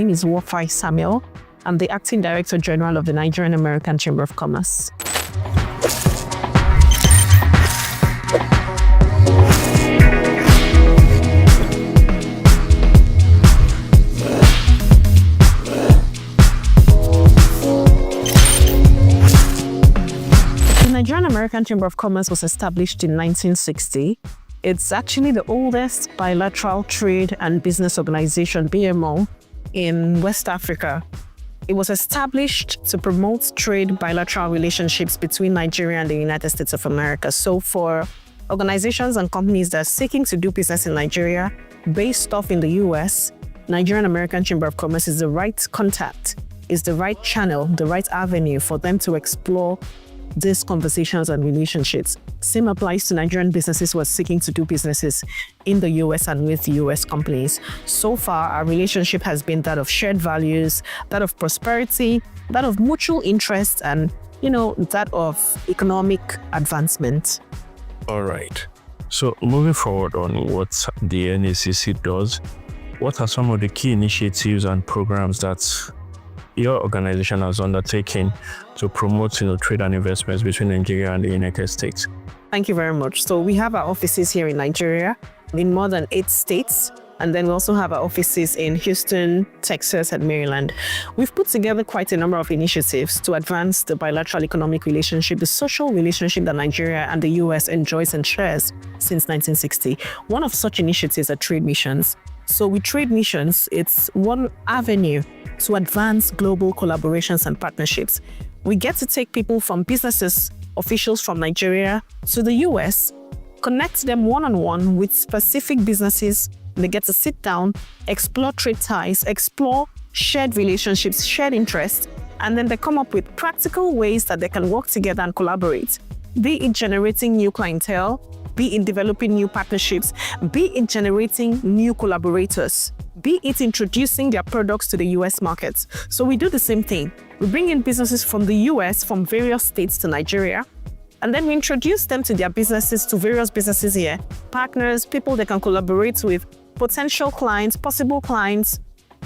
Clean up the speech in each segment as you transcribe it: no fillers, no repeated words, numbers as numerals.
name is Wofai Samuel. I'm the Acting Director General of the Nigerian American Chamber of Commerce. The Nigerian American Chamber of Commerce was established in 1960. It's actually the oldest bilateral trade and business organization, BMO, in West Africa. It was established to promote trade bilateral relationships between Nigeria and the United States of America. So for organizations and companies that are seeking to do business in Nigeria, based off in the US, Nigerian American Chamber of Commerce is the right contact, is the right channel, the right avenue for them to explore these conversations and relationships. Same applies to Nigerian businesses who are seeking to do businesses in the US and with US companies. So far, our relationship has been that of shared values, that of prosperity, that of mutual interest, and, that of economic advancement. All right. So moving forward on what the NACC does, what are some of the key initiatives and programs that your organization has undertaken to promote trade and investments between Nigeria and the United States? Thank you very much. So we have our offices here in Nigeria in more than 8 states. And then we also have our offices in Houston, Texas, and Maryland. We've put together quite a number of initiatives to advance the bilateral economic relationship, the social relationship that Nigeria and the US enjoys and shares since 1960. One of such initiatives are trade missions. So with trade missions, it's one avenue to advance global collaborations and partnerships. We get to take people from businesses, officials from Nigeria to the US, connect them one-on-one with specific businesses. They get to sit down, explore trade ties, explore shared relationships, shared interests, and then they come up with practical ways that they can work together and collaborate, be it generating new clientele, be it developing new partnerships, be it generating new collaborators, be it introducing their products to the US markets. So we do the same thing. We bring in businesses from the US, from various states to Nigeria, and then we introduce them to their businesses, to various businesses here, partners, people they can collaborate with, potential clients, possible clients,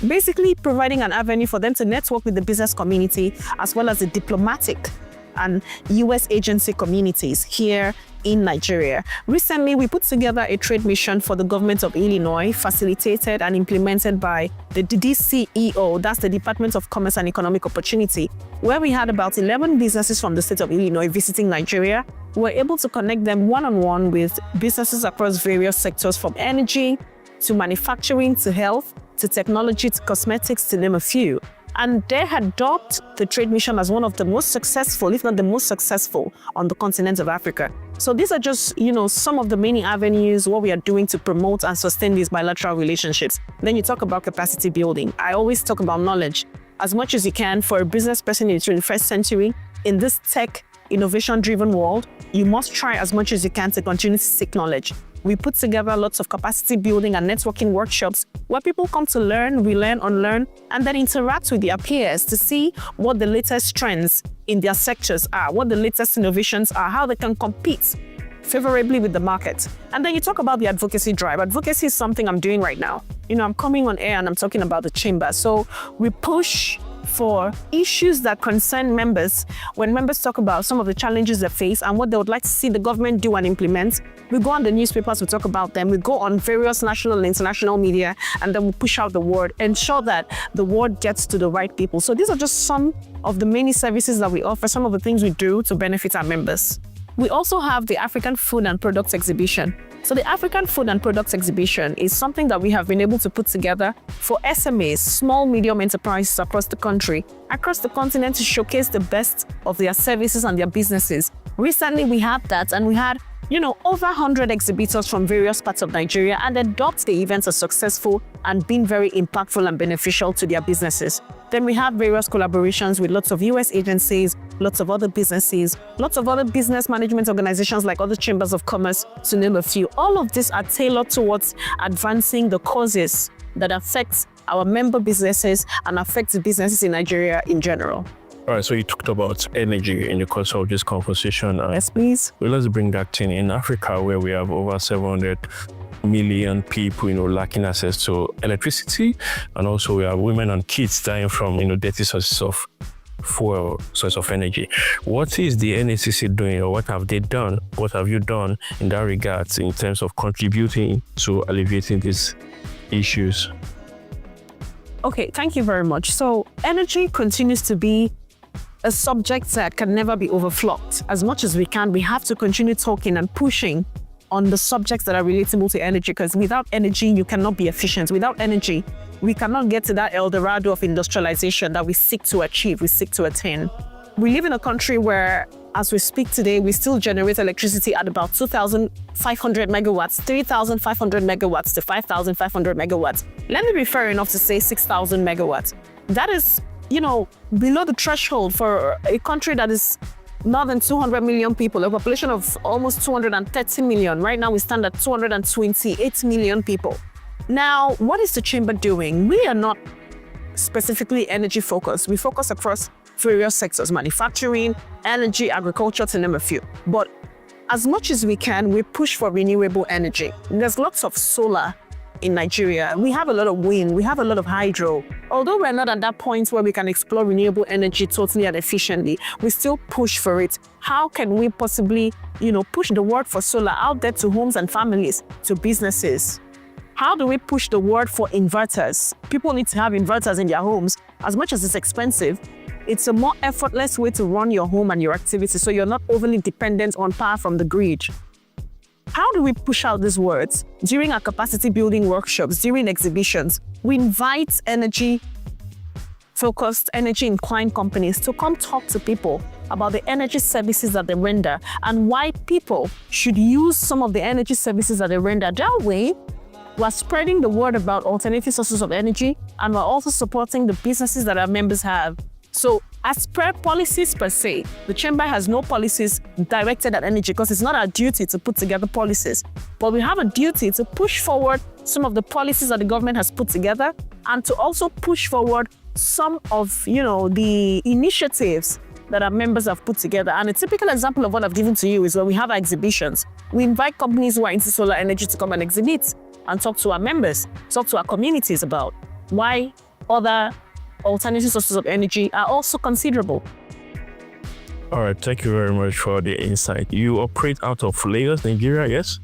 basically providing an avenue for them to network with the business community as well as the diplomatic and US agency communities here in Nigeria. Recently, we put together a trade mission for the government of Illinois, facilitated and implemented by the DCEO, that's the Department of Commerce and Economic Opportunity, where we had about 11 businesses from the state of Illinois visiting Nigeria. We were able to connect them one-on-one with businesses across various sectors, from energy to manufacturing to health to technology to cosmetics, to name a few. And they had dubbed the trade mission as one of the most successful, if not the most successful, on the continent of Africa. So these are just, some of the many avenues, what we are doing to promote and sustain these bilateral relationships. Then you talk about capacity building. I always talk about knowledge. As much as you can, for a business person in the 21st century, in this tech, innovation-driven world, you must try as much as you can to continue to seek knowledge. We put together lots of capacity building and networking workshops where people come to learn, relearn, unlearn, and then interact with their peers to see what the latest trends in their sectors are, what the latest innovations are, how they can compete favorably with the market. And then you talk about the advocacy drive. Advocacy is something I'm doing right now. I'm coming on air and I'm talking about the chamber. So we push for issues that concern members. When members talk about some of the challenges they face and what they would like to see the government do and implement, we go on the newspapers, we talk about them, we go on various national and international media, and then we push out the word, ensure that the word gets to the right people. So these are just some of the many services that we offer, some of the things we do to benefit our members. We also have the African Food and Products Exhibition. So the African Food and Products Exhibition is something that we have been able to put together for SMEs, small, medium enterprises across the country, across the continent, to showcase the best of their services and their businesses. Recently, we had that, and we had over 100 exhibitors from various parts of Nigeria, and they dubbed the events as successful and been very impactful and beneficial to their businesses. Then we have various collaborations with lots of US agencies, lots of other businesses, lots of other business management organizations like other chambers of commerce, to name a few. All of these are tailored towards advancing the causes that affect our member businesses and affect the businesses in Nigeria in general. All right, so you talked about energy in the course of this conversation. Yes, please. Well, let's bring that in Africa, where we have over 700 million people, lacking access to electricity. And also we have women and kids dying from, dirty sources of fuel, source of energy. What is the NACC doing, or what have they done? What have you done in that regard in terms of contributing to alleviating these issues? Okay, thank you very much. So energy continues to be a subject that can never be overflocked. As much as we can, we have to continue talking and pushing on the subjects that are relatable to energy, because without energy, you cannot be efficient. Without energy, we cannot get to that El Dorado of industrialization that we seek to achieve, we seek to attain. We live in a country where, as we speak today, we still generate electricity at about 2,500 megawatts, 3,500 megawatts to 5,500 megawatts. Let me be fair enough to say 6,000 megawatts. That is, below the threshold for a country that is more than 200 million people, a population of almost 230 million. Right now, we stand at 228 million people. Now, what is the chamber doing? We are not specifically energy focused. We focus across various sectors: manufacturing, energy, agriculture, to name a few. But as much as we can, we push for renewable energy. There's lots of solar in Nigeria. We have a lot of wind, we have a lot of hydro. Although we're not at that point where we can explore renewable energy totally and efficiently, we still push for it. How can we possibly, push the word for solar out there to homes and families, to businesses? How do we push the word for inverters? People need to have inverters in their homes. As much as it's expensive, it's a more effortless way to run your home and your activities, so you're not overly dependent on power from the grid. How do we push out these words? During our capacity building workshops, during exhibitions, we invite energy-focused, energy-inclined companies to come talk to people about the energy services that they render and why people should use some of the energy services that they render. That way, we're spreading the word about alternative sources of energy, and we're also supporting the businesses that our members have. So, as per policies per se, the chamber has no policies directed at energy, because it's not our duty to put together policies. But we have a duty to push forward some of the policies that the government has put together, and to also push forward some of, the initiatives that our members have put together. And a typical example of what I've given to you is when we have our exhibitions. We invite companies who are into solar energy to come and exhibit and talk to our members, talk to our communities about why other alternative sources of energy are also considerable. All right, thank you very much for the insight. You operate out of Lagos, Nigeria, yes?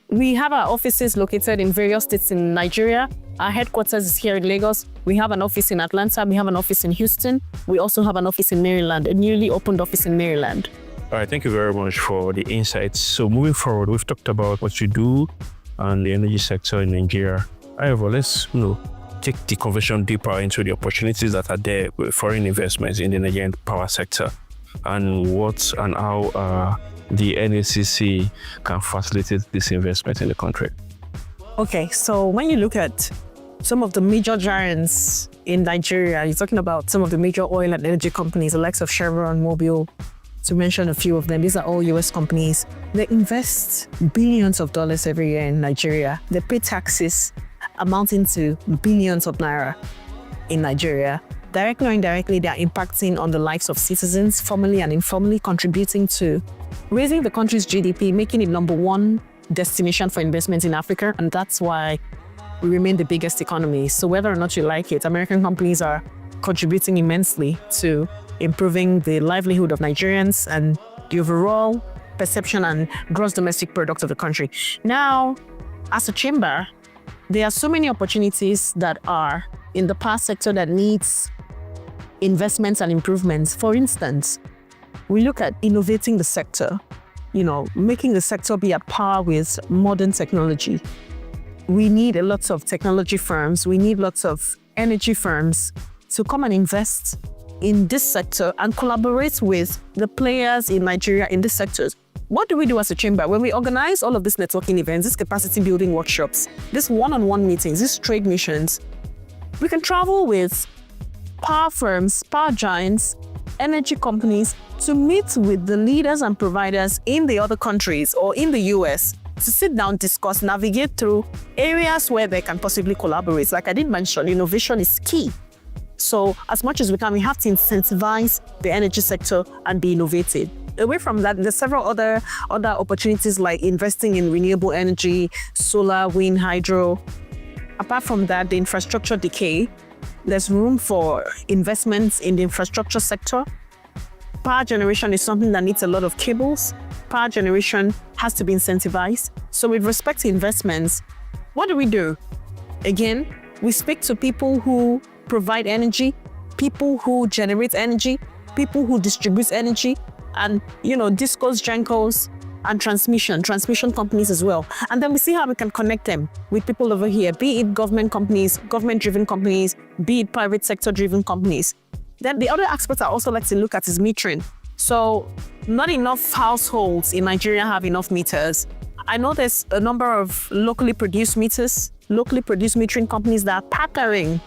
We have our offices located in various states in Nigeria. Our headquarters is here in Lagos. We have an office in Atlanta. We have an office in Houston. We also have an office in Maryland, a newly opened office in Maryland. All right, thank you very much for the insights. So moving forward, we've talked about what you do and the energy sector in Nigeria. However, let's take the conversation deeper into the opportunities that are there with foreign investments in the Nigerian power sector, and what and how the NACC can facilitate this investment in the country. Okay, so when you look at some of the major giants in Nigeria, you're talking about some of the major oil and energy companies, the likes of Chevron, Mobil, to mention a few of them. These are all US companies. They invest billions of dollars every year in Nigeria. They pay taxes amounting to billions of naira in Nigeria. Directly or indirectly, they are impacting on the lives of citizens, formally and informally, contributing to raising the country's GDP, making it #1 destination for investment in Africa. And that's why we remain the biggest economy. So whether or not you like it, American companies are contributing immensely to improving the livelihood of Nigerians and the overall perception and gross domestic product of the country. Now, as a chamber, there are so many opportunities that are in the power sector that needs investments and improvements. For instance, we look at innovating the sector, making the sector be at par with modern technology. We need a lot of technology firms, we need lots of energy firms to come and invest in this sector and collaborate with the players in Nigeria in these sectors. What do we do as a chamber? When we organize all of these networking events, these capacity building workshops, these one-on-one meetings, these trade missions, we can travel with power firms, power giants, energy companies to meet with the leaders and providers in the other countries or in the US to sit down, discuss, navigate through areas where they can possibly collaborate. Like I did mention, innovation is key. So as much as we can, we have to incentivize the energy sector and be innovative. Away from that, there's several other opportunities like investing in renewable energy, solar, wind, hydro. Apart from that, the infrastructure decay, there's room for investments in the infrastructure sector. Power generation is something that needs a lot of cables. Power generation has to be incentivized. So with respect to investments, what do? Again, we speak to people who provide energy, people who generate energy, people who distribute energy, and discos, gencos, and transmission companies as well. And then we see how we can connect them with people over here, be it government companies, government-driven companies, be it private sector-driven companies. Then the other aspect I also like to look at is metering. So not enough households in Nigeria have enough meters. I know there's a number of locally produced meters, locally produced metering companies that are partnering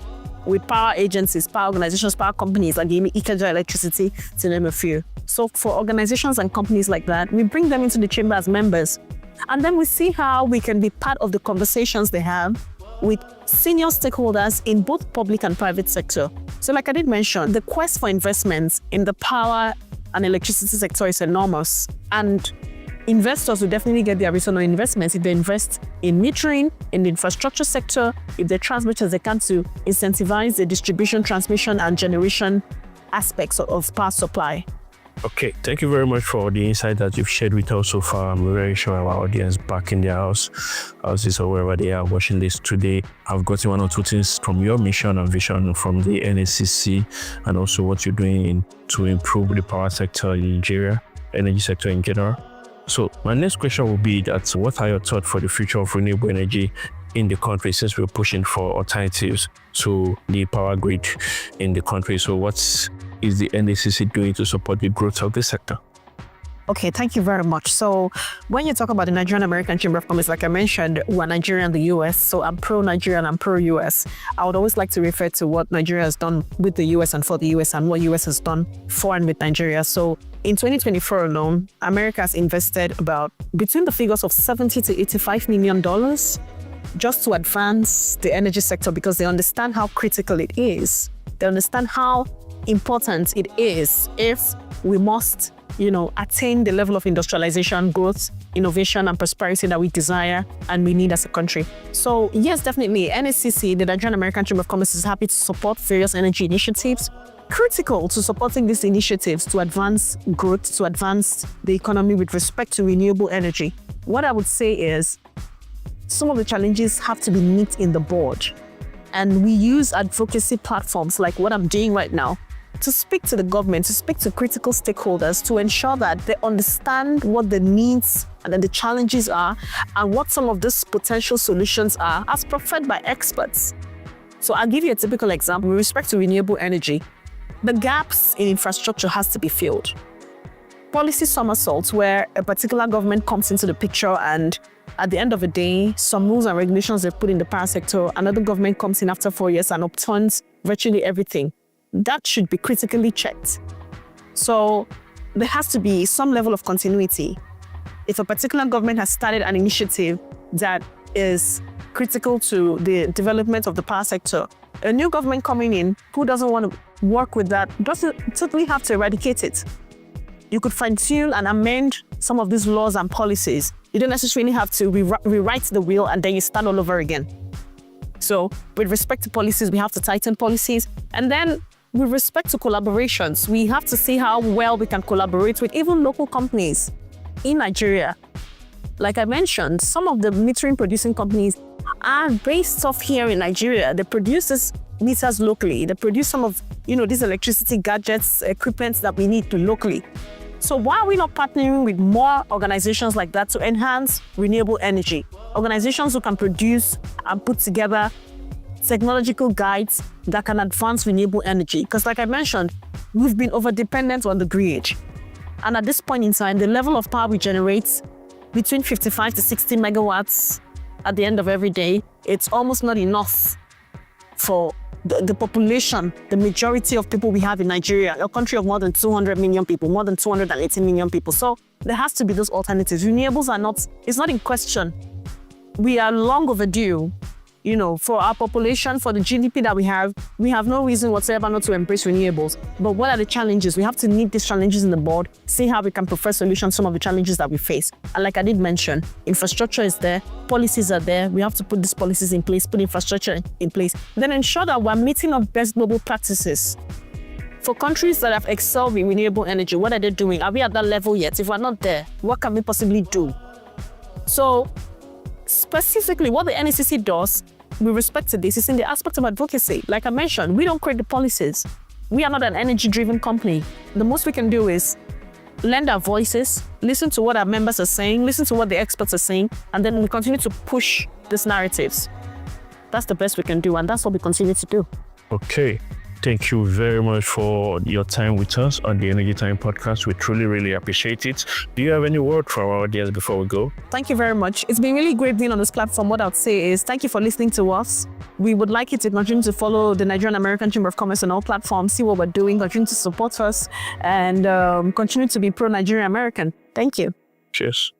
with power agencies, power organizations, power companies like Ikeja Electricity, to name a few. So for organizations and companies like that, we bring them into the chamber as members. And then we see how we can be part of the conversations they have with senior stakeholders in both public and private sector. So like I did mention, the quest for investments in the power and electricity sector is enormous. And investors will definitely get their return on investments if they invest in metering, in the infrastructure sector, if they try as much as they can to incentivize the distribution, transmission, and generation aspects of power supply. Okay, thank you very much for the insight that you've shared with us so far. I'm very sure our audience back in their houses or wherever they are watching this today, I've gotten one or two things from your mission and vision from the NSCC, and also what you're doing to improve the power sector in Nigeria, energy sector in general. So my next question will be that what are your thoughts for the future of renewable energy in the country, since we're pushing for alternatives to the power grid in the country? So what is the NDCC doing to support the growth of the sector? Okay, thank you very much. So when you talk about the Nigerian American Chamber of Commerce, like I mentioned, we're Nigeria and the US. So I'm pro-Nigeria and I'm pro-US. I would always like to refer to what Nigeria has done with the US and for the US, and what US has done for and with Nigeria. So in 2024 alone, America has invested about between the figures of $70 to $85 million just to advance the energy sector, because they understand how critical it is. They understand how important it is if we must attain the level of industrialization, growth, innovation, and prosperity that we desire and we need as a country. So yes, definitely, NSCC, the Nigerian American Chamber of Commerce, is happy to support various energy initiatives, critical to supporting these initiatives to advance growth, to advance the economy with respect to renewable energy. What I would say is some of the challenges have to be nipped in the bud. And we use advocacy platforms like what I'm doing right now to speak to the government, to speak to critical stakeholders, to ensure that they understand what the needs and then the challenges are, and what some of these potential solutions are as proffered by experts. So I'll give you a typical example. With respect to renewable energy, the gaps in infrastructure has to be filled. Policy somersaults, where a particular government comes into the picture and at the end of the day, some rules and regulations they've put in the power sector, another government comes in after 4 years and upturns virtually everything. That should be critically checked. So there has to be some level of continuity. If a particular government has started an initiative that is critical to the development of the power sector, a new government coming in who doesn't want to work with that doesn't totally have to eradicate it. You could fine-tune and amend some of these laws and policies. You don't necessarily have to rewrite the wheel and then you start all over again. So with respect to policies, we have to tighten policies. And then with respect to collaborations, we have to see how well we can collaborate with even local companies in Nigeria. Like I mentioned, some of the metering producing companies are based off here in Nigeria. They produce these meters locally. They produce some of these electricity gadgets, equipment that we need to locally. So why are we not partnering with more organizations like that to enhance renewable energy? Organizations who can produce and put together technological guides that can advance renewable energy. Because like I mentioned, we've been over-dependent on the grid. And at this point in time, the level of power we generate between 55 to 60 megawatts at the end of every day, it's almost not enough for the population, the majority of people we have in Nigeria, a country of more than 200 million people, more than 280 million people. So there has to be those alternatives. Renewables it's not in question. We are long overdue for our population, for the GDP that we have no reason whatsoever not to embrace renewables. But what are the challenges? We have to nip these challenges in the bud, see how we can prefer solutions to some of the challenges that we face. And like I did mention, infrastructure is there, policies are there. We have to put these policies in place, put infrastructure in place, then ensure that we're meeting up best global practices. For countries that have excelled in renewable energy, what are they doing? Are we at that level yet? If we're not there, what can we possibly do? So, specifically, what the NECC does with respect to this is in the aspect of advocacy. Like I mentioned, we don't create the policies. We are not an energy-driven company. The most we can do is lend our voices, listen to what our members are saying, listen to what the experts are saying, and then we continue to push these narratives. That's the best we can do, and that's what we continue to do. Okay. Thank you very much for your time with us on the Energy Time podcast. We truly, really appreciate it. Do you have any word for our audience before we go? Thank you very much. It's been really great being on this platform. What I would say is thank you for listening to us. We would like you to continue to follow the Nigerian American Chamber of Commerce on all platforms, see what we're doing, continue to support us, and continue to be pro-Nigerian American. Thank you. Cheers.